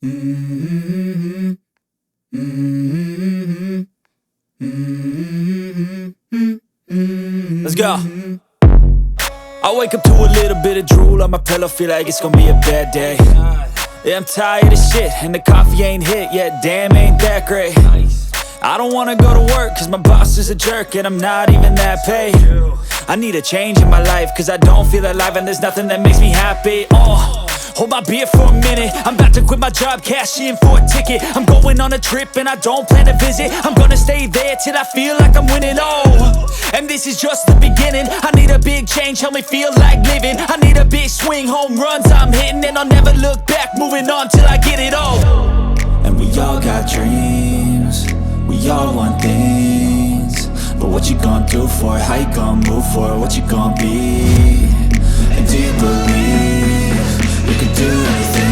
Let's go. I wake up to a little bit of drool on my pillow, feel like it's gonna be a bad day. Yeah, I'm tired of shit, and the coffee ain't hit yet, damn, ain't that great. I don't wanna go to work, cause my boss is a jerk, and I'm not even that paid. I need a change in my life, cause I don't feel alive, and there's nothing that makes me happy. Hold my beer for a minute, I'm about to quit my job, cash in for a ticket. I'm going on a trip and I don't plan to visit. I'm gonna stay there till I feel like I'm winning, and this is just the beginning. I need a big change, help me feel like living. I need a big swing, home runs I'm hitting, and I'll never look back, moving on till I get it all. And we all got dreams, we all want things, but what you gonna do for it? How you gonna move for it? What you gonna be? And do you believe you can do anything?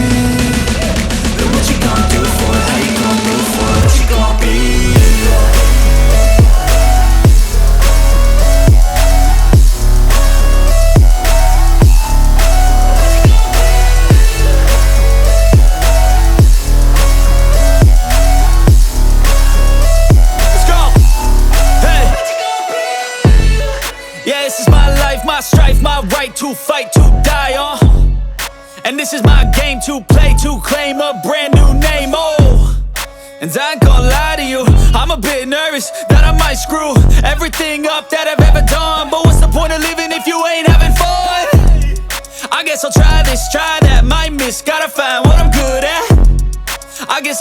But what you gonna do for it? How you gonna move for it? What you gonna be? Yeah, this is my life, my strife, my right to fight, to die on. And this is my game to play, to claim a brand new name, And I ain't gonna lie to you, I'm a bit nervous that I might screw everything up that I've ever done. But what's the point of living if you ain't having fun? I guess I'll try this, try that, might miss, gotta find what I'm good at. I guess